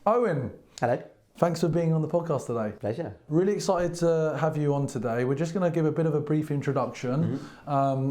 Owen, Hello. thanks for being on the podcast today. Pleasure. Really excited to have you on today. We're just going to give a bit of a brief introduction,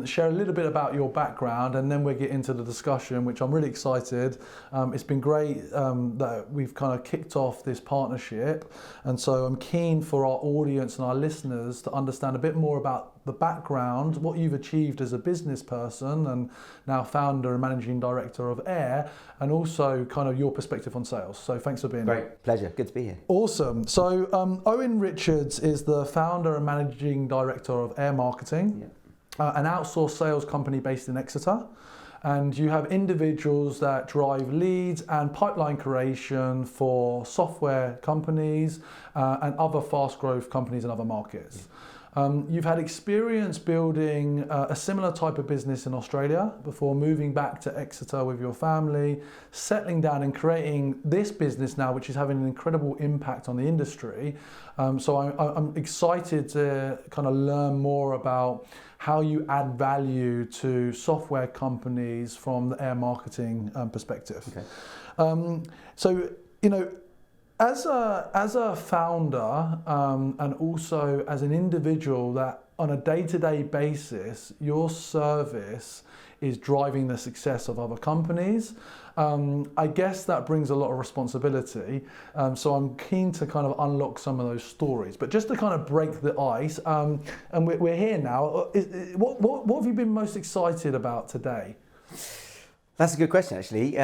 share a little bit about your background, and then we'll get into the discussion, which I'm really excited. It's been great that we've kind of kicked off this partnership, and so I'm keen for our audience and our listeners to understand a bit more about the background, what you've achieved as a business person and now founder and managing director of Air, and also kind of your perspective on sales. So thanks for being here. Great. Pleasure. Good to be here. Awesome. So Owen Richards is the founder and managing director of Air Marketing, an outsourced sales company based in Exeter. And you have individuals that drive leads and pipeline creation for software companies and other fast growth companies in other markets. You've had experience building a similar type of business in Australia before moving back to Exeter with your family, settling down and creating this business now, which is having an incredible impact on the industry. So I'm excited to kind of learn more about how you add value to software companies from the Air Marketing perspective. Okay. So, you know, as a founder and also as an individual that on a day-to-day basis, your service is driving the success of other companies, I guess that brings a lot of responsibility. So I'm keen to kind of unlock some of those stories. But just to kind of break the ice, and we're here now, what have you been most excited about today? That's a good question, actually.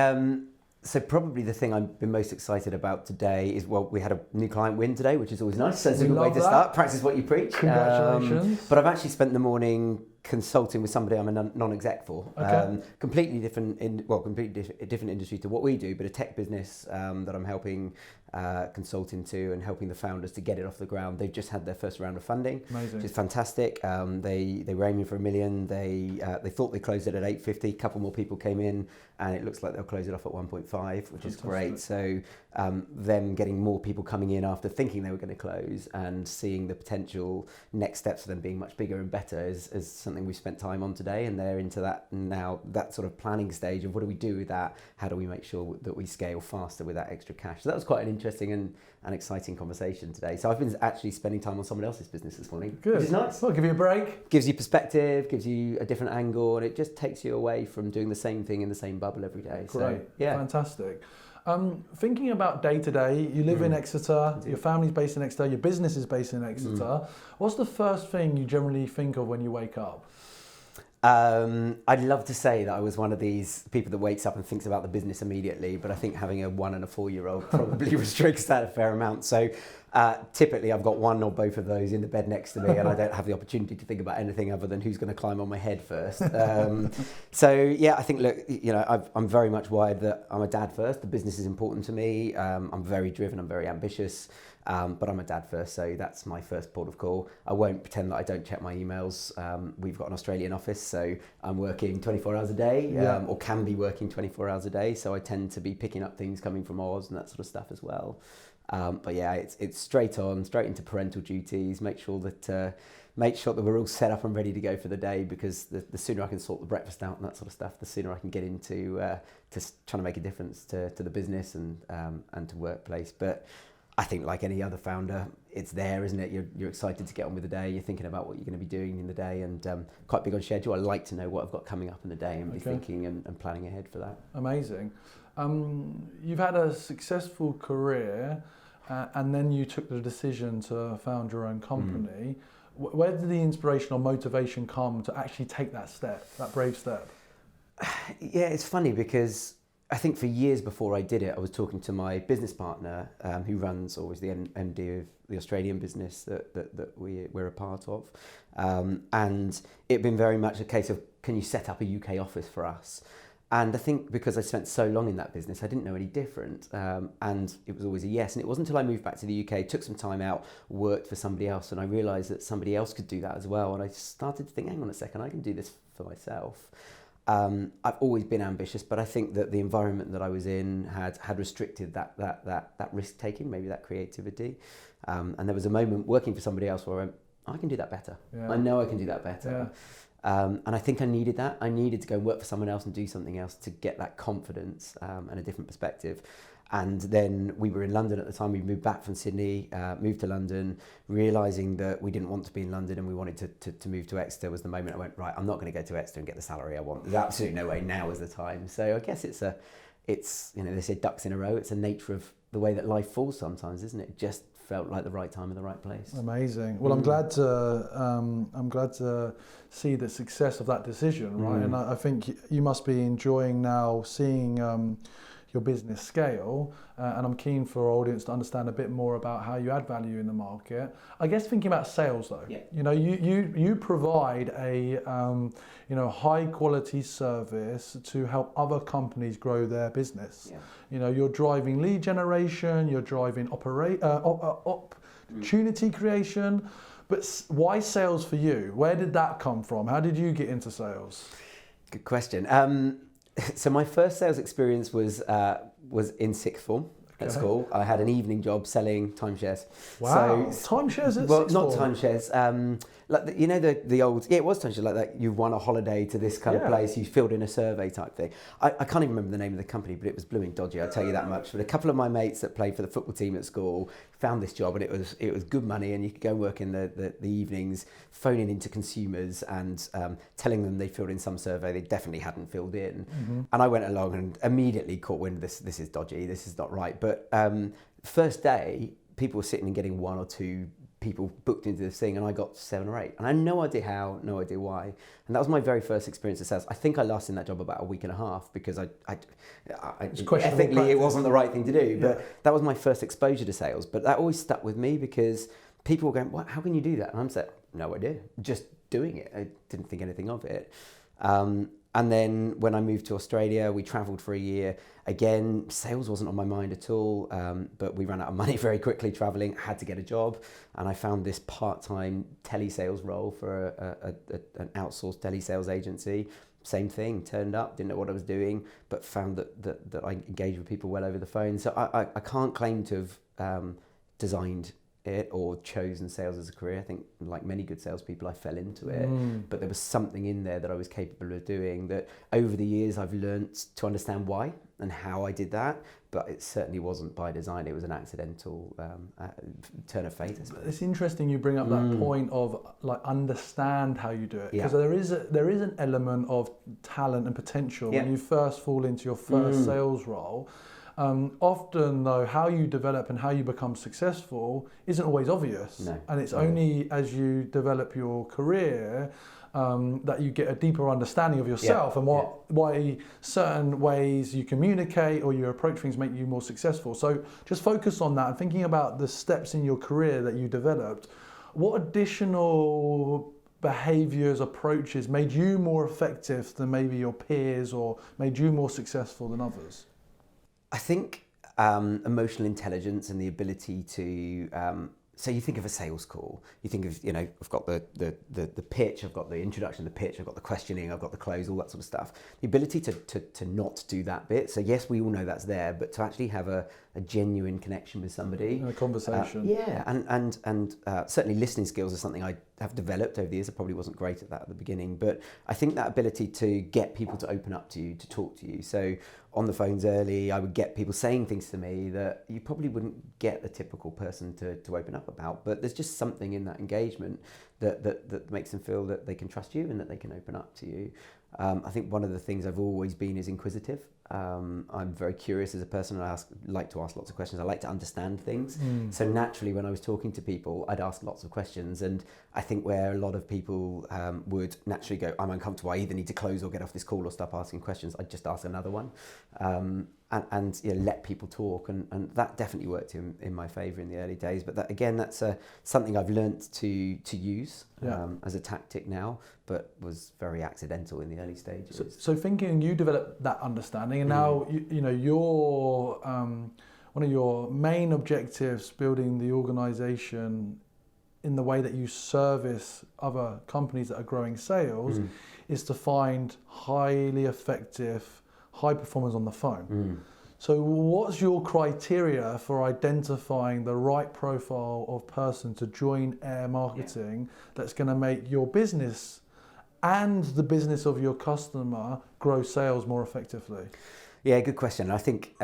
So probably the thing I've been most excited about today is, well, we had a new client win today, which is always nice. So it's a good way to start. Practice what you preach. Congratulations. But I've actually spent the morning consulting with somebody I'm a non-exec for. Okay. Completely different industry to what we do, but a tech business that I'm helping consult into and helping the founders to get it off the ground. They've just had their first round of funding, Amazing. which is fantastic. They were aiming for $1 million. They thought they closed it at 850. A couple more people came in, and it looks like they'll close it off at 1.5, which is great. So them getting more people coming in after thinking they were going to close and seeing the potential next steps for them being much bigger and better is something we spent time on today, and they're into that now, that sort of planning stage of what do we do with that? How do we make sure that we scale faster with that extra cash? So that was quite an interesting and exciting conversation today. So I've been actually spending time on someone else's business this morning. Good. Which is nice. Well, give you a break. Gives you perspective, gives you a different angle, and it just takes you away from doing the same thing in the same bubble every day. Great. So, yeah. Fantastic. Thinking about day to day, you live in Exeter, your family's based in Exeter, your business is based in Exeter. What's the first thing you generally think of when you wake up? I'd love to say that I was one of these people that wakes up and thinks about the business immediately, but I think having a 1 and a 4-year-old probably restricts that a fair amount. So typically I've got one or both of those in the bed next to me, and I don't have the opportunity to think about anything other than who's going to climb on my head first. So yeah, I think, look, you know, I'm very much wired that I'm a dad first. The business is important to me. I'm very driven. I'm very ambitious. But I'm a dad first, so that's my first port of call. I won't pretend that I don't check my emails. We've got an Australian office, so I'm working 24 hours a day, or can be working 24 hours a day. So I tend to be picking up things coming from Oz and that sort of stuff as well. But yeah, it's straight into parental duties. Make sure that we're all set up and ready to go for the day, because the sooner I can sort the breakfast out and that sort of stuff, the sooner I can get into to trying to make a difference to the business and to workplace. But I think, like any other founder, it's there, isn't it? You're excited to get on with the day. You're thinking about what you're going to be doing in the day, and quite big on schedule. I like to know what I've got coming up in the day and be thinking and planning ahead for that. Amazing. You've had a successful career, and then you took the decision to found your own company. Where did the inspiration or motivation come to actually take that step, that brave step? Yeah, it's funny because I think for years before I did it, I was talking to my business partner, who runs, or was the MD of the Australian business that we're a part of. And it'd been very much a case of, can you set up a UK office for us? And I think because I spent so long in that business, I didn't know any different. And it was always a yes. And it wasn't until I moved back to the UK, took some time out, worked for somebody else, and I realised that somebody else could do that as well. And I started to think, hang on a second, I can do this for myself. I've always been ambitious, but I think that the environment that I was in had restricted that risk taking, maybe that creativity. And there was a moment working for somebody else where I can do that better. Yeah. I know I can do that better. Yeah. And I think I needed that. I needed to go and work for someone else and do something else to get that confidence and a different perspective. And then we were in London at the time. We moved back from Sydney, moved to London, realising that we didn't want to be in London and we wanted to move to Exeter. Was the moment I went, right, I'm not going to go to Exeter and get the salary I want. There's absolutely no way. Now is the time. So I guess it's they say ducks in a row. It's a nature of the way that life falls sometimes, isn't it? It just felt like the right time and the right place. Amazing. Well, I'm glad to see the success of that decision, right? And I think you must be enjoying now seeing your business scale, and I'm keen for our audience to understand a bit more about how you add value in the market. I guess thinking about sales though, you provide a high quality service to help other companies grow their business. You're driving lead generation, you're driving opportunity creation, but why sales for you? Where did that come from? How did you get into sales? Good question. So my first sales experience was in sixth form at school. I had an evening job selling timeshares. Wow, so, timeshares at well, sixth not form? Timeshares. Like the old, it was timeshares like that. You won a holiday to this kind of place. You filled in a survey type thing. I can't even remember the name of the company, but it was blooming dodgy. I'll tell you that much. But a couple of my mates that played for the football team at school found this job, and it was good money, and you could go work in the evenings, phoning into consumers and telling them they filled in some survey they definitely hadn't filled in. And I went along and immediately caught wind. This is dodgy. This is not right. But first day, people were sitting and getting one or two people booked into this thing, and I got 7 or 8, and I had no idea how, no idea why. And that was my very first experience of sales. I think I lasted in that job about a week and a half because ethically it wasn't the right thing to do, but that was my first exposure to sales. But that always stuck with me because people were going, "What? How can you do that?" And I'm saying, "No idea, just doing it." I didn't think anything of it. And then when I moved to Australia, we travelled for a year. Again, sales wasn't on my mind at all, but we ran out of money very quickly travelling, had to get a job. And I found this part-time telesales role for an outsourced telesales agency. Same thing, turned up, didn't know what I was doing, but found that I engaged with people well over the phone. So I can't claim to have designed it or chosen sales as a career. I think like many good salespeople, I fell into it, but there was something in there that I was capable of doing that over the years I've learned to understand why and how I did that, but it certainly wasn't by design. It was an accidental turn of fate, I suppose. It's interesting you bring up that point of like understand how you do it, because there is an element of talent and potential when you first fall into your first sales role. Often though, how you develop and how you become successful isn't always obvious. No. And it's only as you develop your career that you get a deeper understanding of yourself and why certain ways you communicate or you approach things make you more successful. So just focus on that and thinking about the steps in your career that you developed. What additional behaviors, approaches made you more effective than maybe your peers or made you more successful than others? I think emotional intelligence and the ability to, so you think of a sales call, you think of, I've got the pitch, I've got the introduction, the pitch, I've got the questioning, I've got the close, all that sort of stuff. The ability to not do that bit. So yes, we all know that's there, but to actually have a genuine connection with somebody. A conversation. And certainly listening skills are something I have developed over the years. I probably wasn't great at that at the beginning, but I think that ability to get people to open up to you, to talk to you. So on the phones early, I would get people saying things to me that you probably wouldn't get a typical person to open up about, but there's just something in that engagement that makes them feel that they can trust you and that they can open up to you. I think one of the things I've always been is inquisitive. I'm very curious as a person. I like to ask lots of questions. I like to understand things. So naturally, when I was talking to people, I'd ask lots of questions. And I think where a lot of people would naturally go, I'm uncomfortable, I either need to close or get off this call or stop asking questions, I'd just ask another one. And let people talk, and that definitely worked in my favour in the early days. But that's something I've learnt to use as a tactic now, but was very accidental in the early stages. So thinking you developed that understanding, and now your one of your main objectives building the organisation in the way that you service other companies that are growing sales is to find highly effective high performers on the phone. So what's your criteria for identifying the right profile of person to join Air Marketing that's going to make your business and the business of your customer grow sales more effectively? Yeah, good question. I think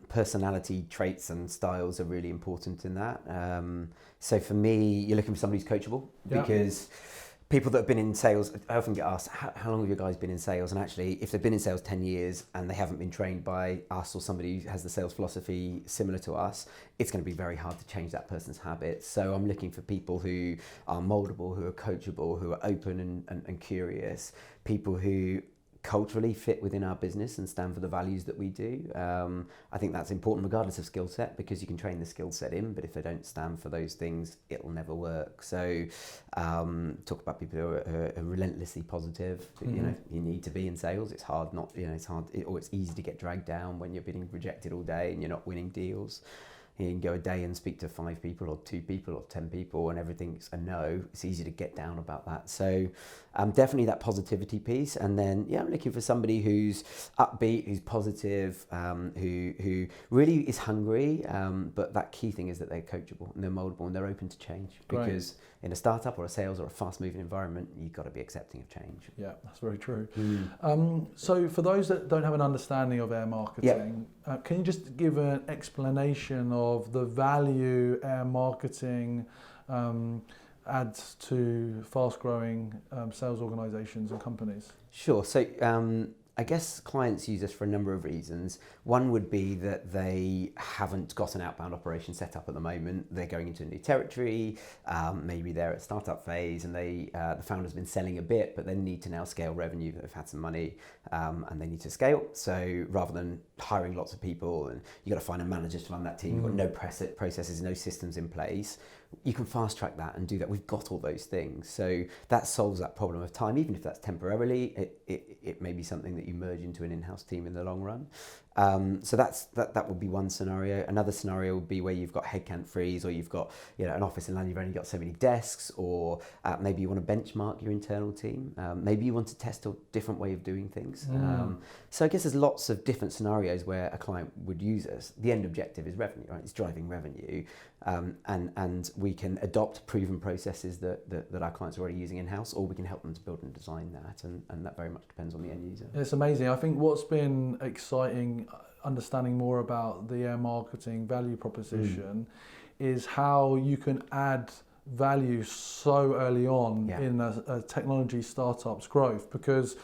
personality traits and styles are really important in that. So for me, you're looking for somebody who's coachable, because people that have been in sales, I often get asked, how long have you guys been in sales? And actually, if they've been in sales 10 years and they haven't been trained by us or somebody who has the sales philosophy similar to us, it's going to be very hard to change that person's habits. So I'm looking for people who are moldable, who are coachable, who are open and curious, people who culturally fit within our business and stand for the values that we do. I think that's important regardless of skill set, because you can train the skill set in, but if they don't stand for those things, it'll never work. So talk about people who are relentlessly positive. You know, you need to be in sales. It's hard not, you know, or it's easy to get dragged down when you're being rejected all day and you're not winning deals. You can go a day and speak to 5 people or 2 people or 10 people and everything's a no. It's easy to get down about that. So definitely that positivity piece. And then, I'm looking for somebody who's upbeat, who's positive, who really is hungry. But that key thing is that they're coachable and they're moldable and they're open to change. Because in a startup or a sales or a fast-moving environment, you've got to be accepting of change. Yeah, that's very true. So for those that don't have an understanding of air marketing, can you just give an explanation of the value air marketing adds to fast-growing sales organizations and companies? Sure. So I guess clients use us for a number of reasons. One would be that they haven't got an outbound operation set up at the moment. They're going into a new territory. Maybe they're at startup phase and the founder's been selling a bit, but they need to now scale revenue. They've had some money and they need to scale. So rather than hiring lots of people and you've got to find a manager to run that team, you've got no processes, no systems in place, you can fast track that and do that. We've got all those things. So that solves that problem of time, even if that's temporarily. It may be something that you merge into an in-house team in the long run. So that would be one scenario. Another scenario would be where you've got headcount freeze, or you've got an office in London, you've only got so many desks, or maybe you want to benchmark your internal team. Maybe you want to test a different way of doing things. So I guess there's lots of different scenarios where a client would use us. The end objective is revenue, right? It's driving revenue, and we can adopt proven processes that our clients are already using in-house, or we can help them to build and design that, and that very much depends on the end user. It's amazing. I think what's been exciting, understanding more about the air marketing value proposition, is how you can add value so early on in a technology startup's growth, because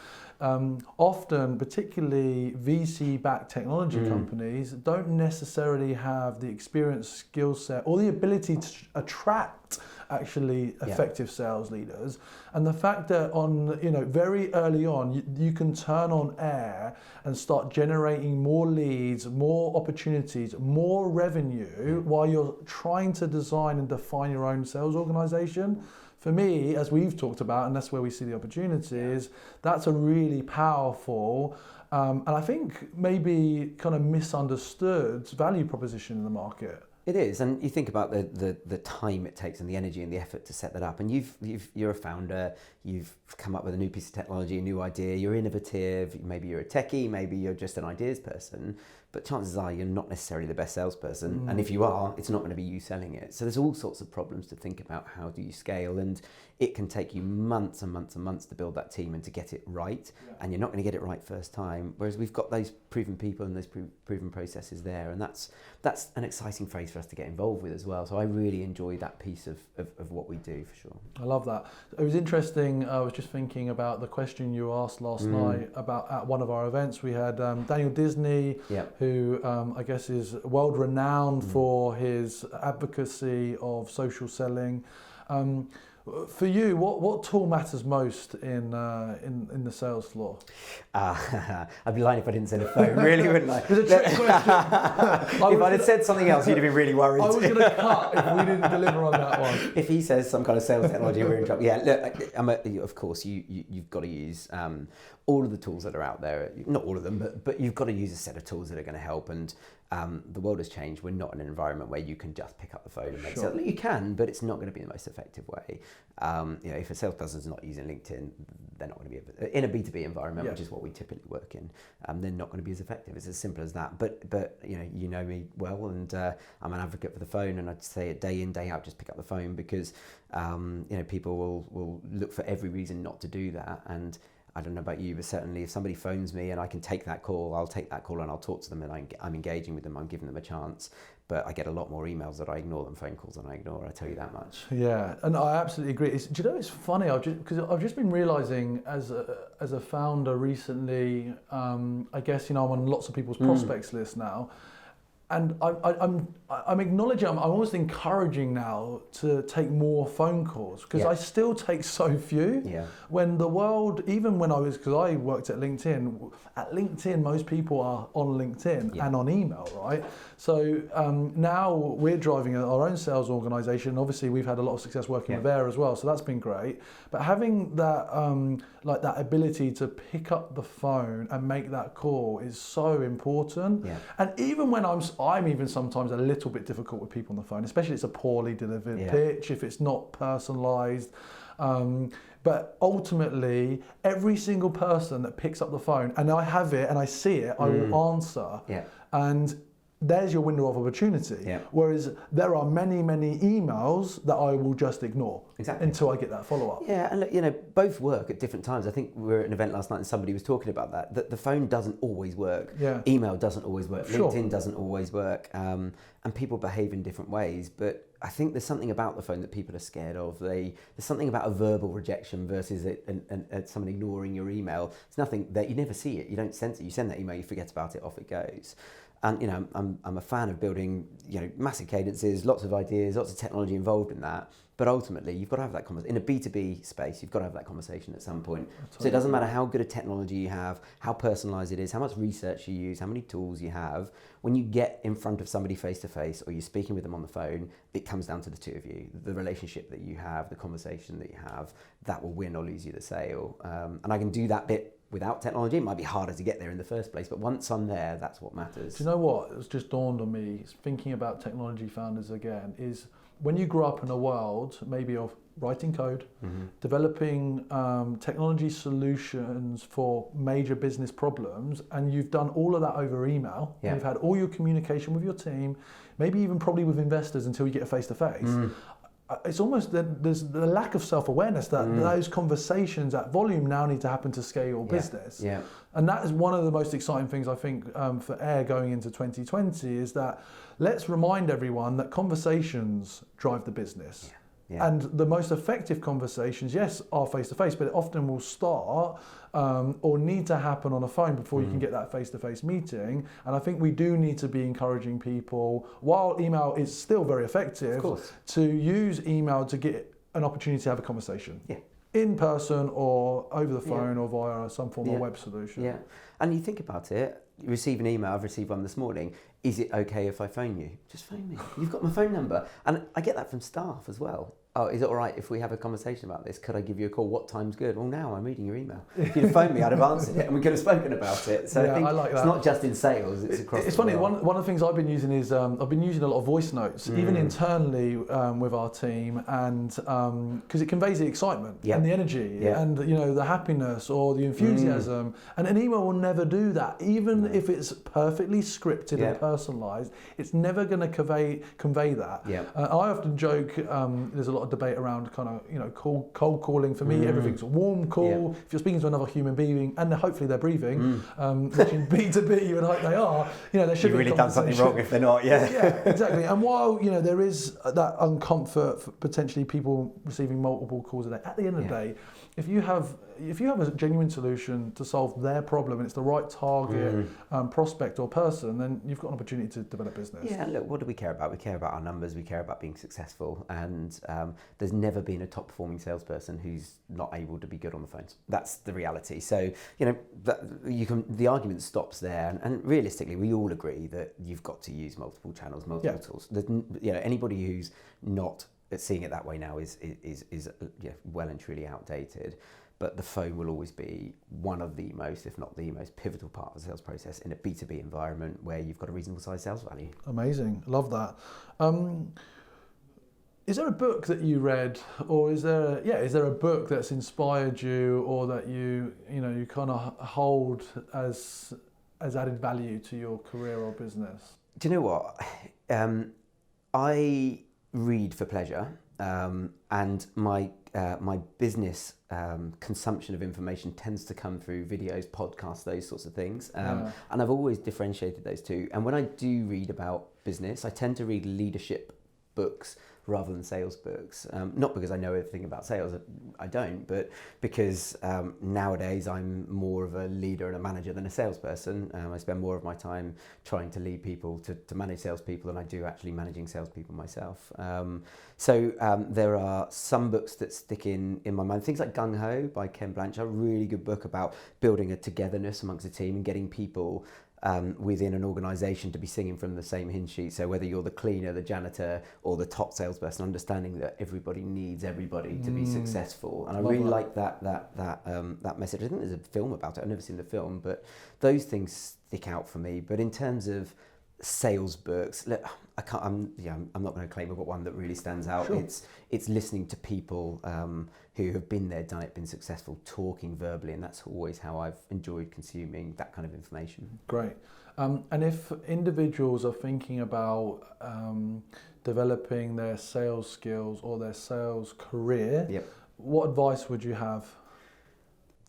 often, particularly VC-backed technology companies, don't necessarily have the experience, skill set, or the ability to attract actually effective sales leaders. And the fact that very early on, you can turn on air and start generating more leads, more opportunities, more revenue while you're trying to design and define your own sales organization. For me, as we've talked about, and that's where we see the opportunities, that's a really powerful, and I think maybe kind of misunderstood value proposition in the market. It is, and you think about the time it takes and the energy and the effort to set that up. And you're a founder, you've come up with a new piece of technology, a new idea, you're innovative, maybe you're a techie, maybe you're just an ideas person, but chances are you're not necessarily the best salesperson. And if you are, it's not going to be you selling it. So there's all sorts of problems to think about. How do you scale? And it can take you months and months and months to build that team and to get it right. And you're not going to get it right first time. Whereas we've got those proven people and those proven processes there. And that's an exciting phase for us to get involved with as well. So I really enjoy that piece of what we do, for sure. I love that. It was interesting. I was just thinking about the question you asked last night about at one of our events. We had Daniel Disney, who I guess is world renowned for his advocacy of social selling. For you, what tool matters most in the sales floor? I'd be lying if I didn't say the phone, really, wouldn't I? It's a trick question. If I'd have said something else, you'd have been really worried. I was going to cut if we didn't deliver on that one. If he says some kind of sales technology, we're in trouble. Yeah, look, of course, you've got to use all of the tools that are out there. Not all of them, but you've got to use a set of tools that are going to help. And the world has changed. We're not in an environment where you can just pick up the phone and make sales. You can, but it's not going to be the most effective way. If a salesperson's not using LinkedIn, they're not going to be in a B2B environment, which is what we typically work in. They're not going to be as effective. It's as simple as that. But you know me well, and I'm an advocate for the phone, and I'd say it day in, day out, just pick up the phone, because people will look for every reason not to do that. And I don't know about you, but certainly if somebody phones me and I can take that call, I'll take that call and I'll talk to them, and I'm engaging with them, I'm giving them a chance. But I get a lot more emails that I ignore than phone calls that I ignore, I tell you that much. Yeah, and I absolutely agree. Do you know, it's funny, because I've just been realising as a founder recently, I guess, I'm on lots of people's prospects list now, and I'm acknowledging, I'm almost encouraging now to take more phone calls, because I still take so few. Yeah. When the world, even when because I worked at LinkedIn most people are on LinkedIn and on email, right? So now we're driving our own sales organisation. Obviously, we've had a lot of success working with Air as well, so that's been great. But having that that ability to pick up the phone and make that call is so important. Yeah. And even when I'm even sometimes a little bit difficult with people on the phone, especially if it's a poorly delivered pitch, if it's not personalised. But ultimately, every single person that picks up the phone, and I have it and I see it, I will answer. Yeah. And there's your window of opportunity. Yeah. Whereas there are many, many emails that I will just ignore until I get that follow-up. Yeah, and look, both work at different times. I think we were at an event last night and somebody was talking about that the phone doesn't always work. Yeah. Email doesn't always work. Sure. LinkedIn doesn't always work. And people behave in different ways. But I think there's something about the phone that people are scared of. There's something about a verbal rejection versus someone ignoring your email. It's nothing that you never see it. You don't sense it. You send that email, you forget about it, off it goes. And I'm a fan of building massive cadences, lots of ideas, lots of technology involved in that. But ultimately, you've got to have that conversation. In a B2B space, you've got to have that conversation at some point. So it doesn't matter how good a technology you have, how personalised it is, how much research you use, how many tools you have. When you get in front of somebody face to face, or you're speaking with them on the phone, it comes down to the two of you. The relationship that you have, the conversation that you have, that will win or lose you the sale. And I can do that bit without technology. It might be harder to get there in the first place, but once I'm there, that's what matters. Do you know what? It's just dawned on me, thinking about technology founders again, is when you grow up in a world maybe of writing code, developing technology solutions for major business problems, and you've done all of that over email, and you've had all your communication with your team, maybe even probably with investors until you get a face-to-face. It's almost there's the lack of self-awareness that those conversations at volume now need to happen to scale your business. Yeah. And that is one of the most exciting things I think for Air going into 2020 is that let's remind everyone that conversations drive the business. Yeah. And the most effective conversations, yes, are face-to-face, but it often will start or need to happen on a phone before you can get that face-to-face meeting. And I think we do need to be encouraging people, while email is still very effective, to use email to get an opportunity to have a conversation. Yeah. In person or over the phone or via some form of web solution. Yeah. And you think about it, you receive an email, I've received one this morning, is it okay if I phone you? Just phone me. You've got my phone number. And I get that from staff as well. Oh, is it all right if we have a conversation about this? Could I give you a call? What time's good? Well, now I'm reading your email. If you'd have phoned me, I'd have answered it and we could have spoken about it. So I think I like that. It's not just in sales, it's across It's funny, one of the things I've been using is, I've been using a lot of voice notes, even internally with our team, and because it conveys the excitement and the energy and the happiness or the enthusiasm. And an email will never do that. Even if it's perfectly scripted and personalised, it's never going to convey that. I often joke, there's a lot of debate around kind of cold calling. For me, everything's a warm call. If you're speaking to another human being and hopefully they're breathing, which in B2B you would hope they are, there should be really done something wrong if they're not. Yeah, exactly. And while there is that uncomfort for potentially people receiving multiple calls a day, at the end of the day, if you have a genuine solution to solve their problem and it's the right target prospect or person, then you've got an opportunity to develop business. Yeah, look, what do we care about? We care about our numbers, we care about being successful, and there's never been a top performing salesperson who's not able to be good on the phones. That's the reality. So, the argument stops there, and realistically, we all agree that you've got to use multiple channels, multiple tools. Anybody who's not seeing it that way now is well and truly outdated. But the phone will always be one of the most, if not the most pivotal part of the sales process in a B2B environment where you've got a reasonable size sales value. Amazing, love that. Is there a book that you read, or is there a book that's inspired you, or that you kind of hold as added value to your career or business? Do you know what? I read for pleasure. and my business consumption of information tends to come through videos, podcasts, those sorts of things. And I've always differentiated those two. And when I do read about business, I tend to read leadership books rather than sales books. Not because I know everything about sales, I don't, but because nowadays I'm more of a leader and a manager than a salesperson. I spend more of my time trying to lead people, to manage salespeople, than I do actually managing salespeople myself. So there are some books that stick in my mind. Things like Gung Ho by Ken Blanchard, a really good book about building a togetherness amongst a team and getting people within an organisation to be singing from the same hymn sheet. So whether you're the cleaner, the janitor, or the top salesperson, understanding that everybody needs everybody to be successful. And I really like that message. I think there's a film about it. I've never seen the film, but those things stick out for me. But in terms of sales books, look, I'm not going to claim I've got one that really stands out. Sure. It's listening to people who have been there, done it, been successful, talking verbally, and that's always how I've enjoyed consuming that kind of information. Great. And if individuals are thinking about developing their sales skills or their sales career, what advice would you have?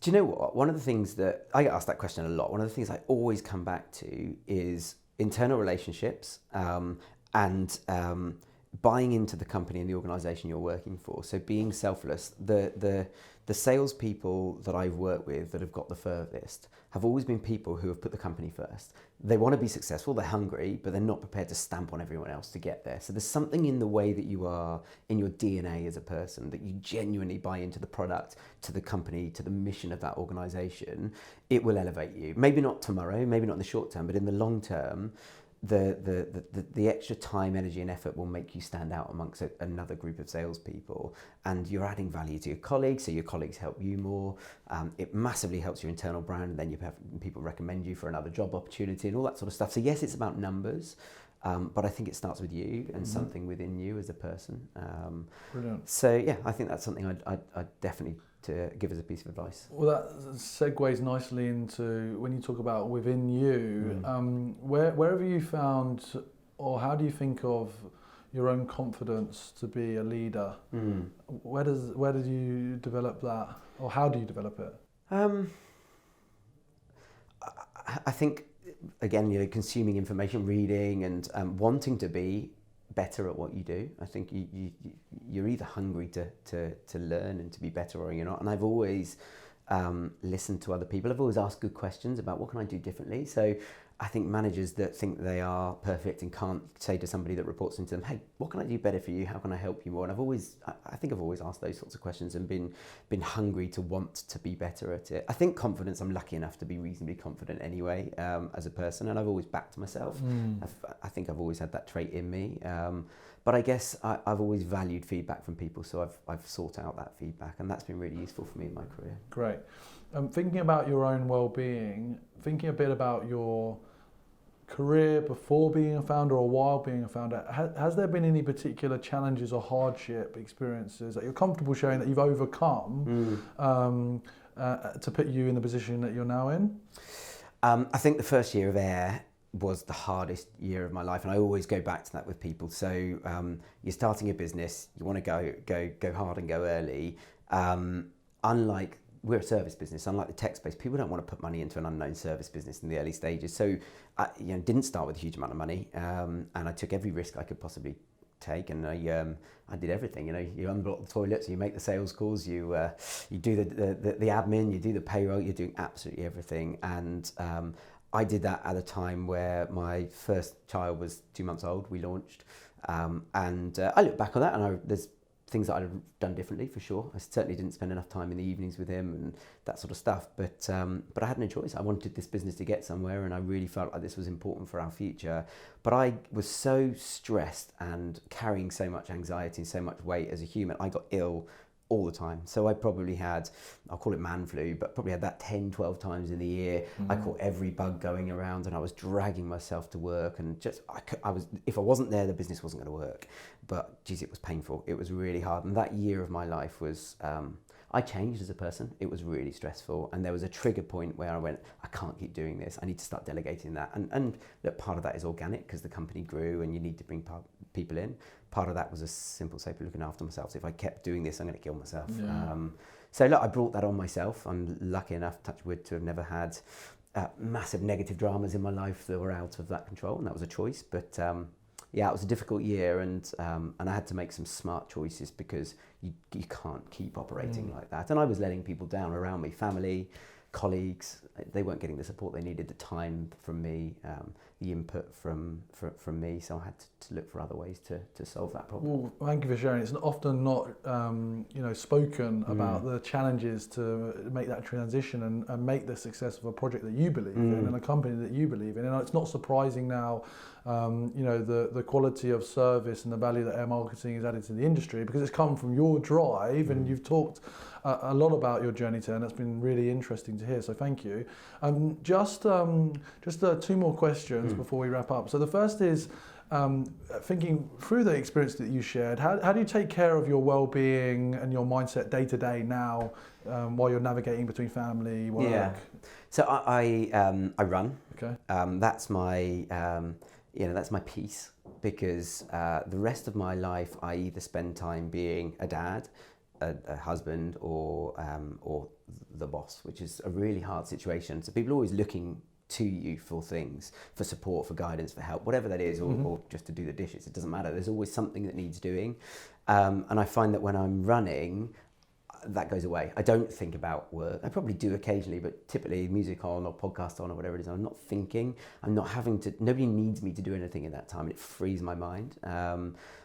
Do you know what? One of the things that I get asked that question a lot. One of the things I always come back to is internal relationships and buying into the company and the organisation you're working for. So being selfless. The salespeople that I've worked with that have got the furthest have always been people who have put the company first. They want to be successful, they're hungry, but they're not prepared to stamp on everyone else to get there. So there's something in the way that you are, in your DNA as a person, that you genuinely buy into the product, to the company, to the mission of that organisation. It will elevate you. Maybe not tomorrow, maybe not in the short term, but in the long term, the extra time, energy and effort will make you stand out amongst another group of salespeople, and you're adding value to your colleagues, so your colleagues help you more. It massively helps your internal brand, and then you have people recommend you for another job opportunity and all that sort of stuff. So yes, it's about numbers, but I think it starts with you and something within you as a person. Brilliant. So yeah, I think that's something I'd definitely to give as a piece of advice. Well, that segues nicely into when you talk about within you. Where have you found, or how do you think of your own confidence to be a leader? Where did you develop that, or how do you develop it? I think again, consuming information, reading, and wanting to be better at what you do. I think you're either hungry to learn and to be better, or you're not. And I've always listened to other people. I've always asked good questions about what can I do differently. So I think managers that think they are perfect and can't say to somebody that reports into them, hey, what can I do better for you? How can I help you more? And I think I've always asked those sorts of questions and been hungry to want to be better at it. I think confidence, I'm lucky enough to be reasonably confident anyway, as a person, and I've always backed myself. I think I've always had that trait in me. But I guess I've always valued feedback from people, so I've sought out that feedback, and that's been really useful for me in my career. Great. Thinking about your own well-being, thinking a bit about your career before being a founder or while being a founder, has there been any particular challenges or hardship experiences that you're comfortable sharing that you've overcome to put you in the position that you're now in? I think the first year of Air was the hardest year of my life, and I always go back to that with people. So you're starting a business, you want to go hard and go early. Unlike we're a service business, unlike the tech space, people don't want to put money into an unknown service business in the early stages. So I didn't start with a huge amount of money, and I took every risk I could possibly take, and I did everything. You unblock the toilets, you make the sales calls, you do the admin, you do the payroll, you're doing absolutely everything. And I did that at a time where my first child was 2 months old. We launched, and I look back on that, and there's things that I'd have done differently for sure. I certainly didn't spend enough time in the evenings with him and that sort of stuff. But I had no choice. I wanted this business to get somewhere, and I really felt like this was important for our future. But I was so stressed and carrying so much anxiety and so much weight as a human. I got ill all the time. So I probably had, I'll call it man flu, but probably had that 10, 12 times in the year. I caught every bug going around, and I was dragging myself to work, and just, if I wasn't there, the business wasn't going to work. But geez, it was painful. It was really hard. And that year of my life was, I changed as a person. It was really stressful, and there was a trigger point where I went, I can't keep doing this. I need to start delegating that. And look, part of that is organic because the company grew and you need to bring people in. Part of that was a simple, simple looking after myself. So if I kept doing this, I'm going to kill myself. Yeah. So look, I brought that on myself. I'm lucky enough, touch wood, to have never had massive negative dramas in my life that were out of that control, and that was a choice. But yeah, it was a difficult year, and I had to make some smart choices because you can't keep operating like that. And I was letting people down around me, family, colleagues. They weren't getting the support they needed, the time from me, the input from me. So I had to look for other ways to solve that problem. Well, thank you for sharing. It's often not spoken about the challenges to make that transition and make the success of a project that you believe in and a company that you believe in. And it's not surprising now, the quality of service and the value that air marketing has added to the industry, because it's come from your drive, and you've talked a lot about your journey to, and that's been really interesting to hear. So thank you. Just 2 more questions before we wrap up. So the first is, thinking through the experience that you shared, how do you take care of your well-being and your mindset day to day now, while you're navigating between family, work? Yeah. So I run. Okay. That's my that's my peace, because the rest of my life I either spend time being a dad, a husband, or the boss, which is a really hard situation. So people are always looking to you for things, for support, for guidance, for help, whatever that is, or just to do the dishes. It doesn't matter. There's always something that needs doing. And I find that when I'm running, that goes away. I don't think about work. I probably do occasionally, but typically music on or podcast on or whatever it is, I'm not thinking. I'm not having to, nobody needs me to do anything in that time. It frees my mind.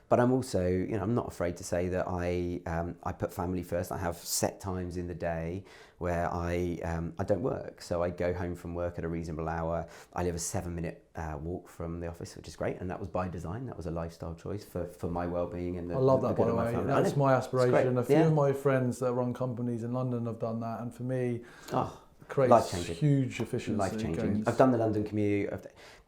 But I'm also, I'm not afraid to say that I put family first. I have set times in the day where I don't work. So I go home from work at a reasonable hour. I live a 7-minute walk from the office, which is great. And that was by design. That was a lifestyle choice for my well-being and I love that, by the way. That's my aspiration. A few of my friends that run companies in London have done that. And for me, creates huge efficiency. Life-changing. gains. I've done the London commute,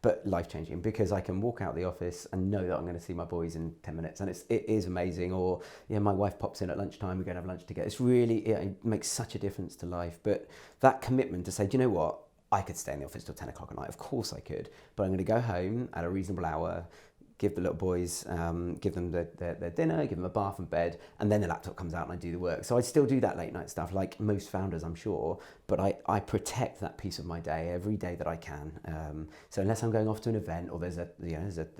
but life-changing, because I can walk out the office and know that I'm going to see my boys in 10 minutes, and it is amazing. Or my wife pops in at lunchtime, we go and have lunch together. It's really, it makes such a difference to life. But that commitment to say, do you know what, I could stay in the office till 10 o'clock at night. Of course I could, but I'm going to go home at a reasonable hour, give the little boys, give them their dinner, give them a bath and bed, and then the laptop comes out and I do the work. So I still do that late night stuff, like most founders, I'm sure, but I protect that piece of my day every day that I can. So unless I'm going off to an event or there's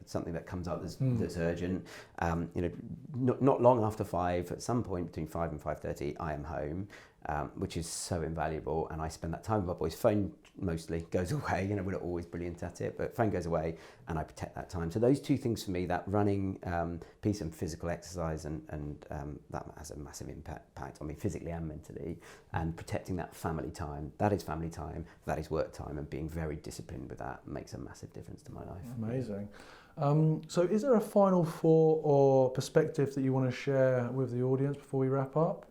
something that comes up that's urgent, not long after 5, at some point between 5 and 5:30, I am home. Which is so invaluable, and I spend that time with my boys. Phone mostly goes away, we're not always brilliant at it, but phone goes away and I protect that time. So those 2 things for me, that running piece and physical exercise, and that has a massive impact on me physically and mentally, and protecting that family time. That is family time, that is work time, and being very disciplined with that makes a massive difference to my life. Amazing. So is there a final thought or perspective that you want to share with the audience before we wrap up?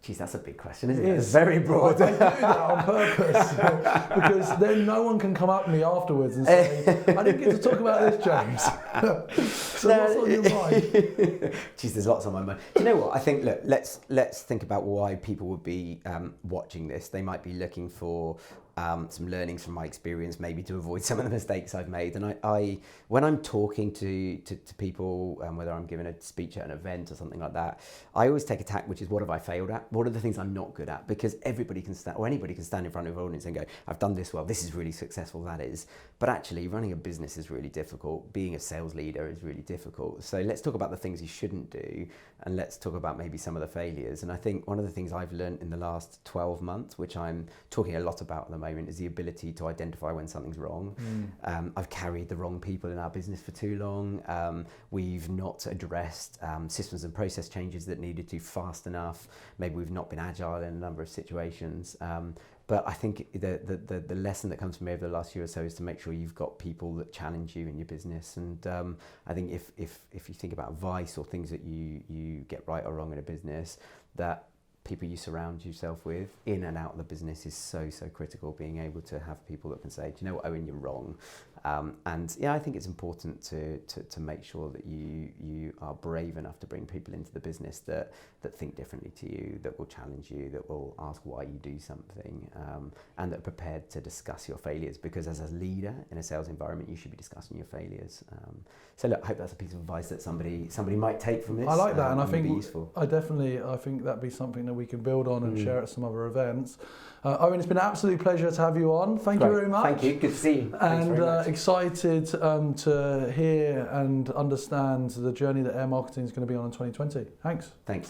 Geez, that's a big question, isn't it? It's very broad. I do that on purpose, because then no one can come up to me afterwards and say, I didn't get to talk about this, James. So what's on your mind? Geez, there's lots on my mind. Do you know what? I think, look, let's think about why people would be watching this. They might be looking for some learnings from my experience, maybe to avoid some of the mistakes I've made. And I when I'm talking to people, whether I'm giving a speech at an event or something like that, I always take a tack, which is, what have I failed at? What are the things I'm not good at? Because everybody can stand, or anybody can stand in front of an audience and go, I've done this well, this is really successful, that is. But actually, running a business is really difficult. Being a sales leader is really difficult. So let's talk about the things you shouldn't do, and let's talk about maybe some of the failures. And I think one of the things I've learned in the last 12 months, which I'm talking a lot about at the moment, is the ability to identify when something's wrong. I've carried the wrong people in our business for too long. We've not addressed systems and process changes that needed to fast enough. Maybe we've not been agile in a number of situations. But I think the lesson that comes from me over the last year or so is to make sure you've got people that challenge you in your business. And I think if you think about advice or things that you get right or wrong in a business, that people you surround yourself with in and out of the business is so critical. Being able to have people that can say, do you know what, Owen, you're wrong. And yeah, I think it's important to make sure that you are brave enough to bring people into the business that think differently to you, that will challenge you, that will ask why you do something, and that are prepared to discuss your failures, because as a leader in a sales environment, you should be discussing your failures. So look, I hope that's a piece of advice that somebody might take from this. I like that, and I think useful. I think that'd be something that we can build on and share at some other events. Owen, it's been an absolute pleasure to have you on. Thank you very much. Thank you. Good to see you. And excited to hear and understand the journey that air marketing is going to be on in 2020. Thanks. Thanks.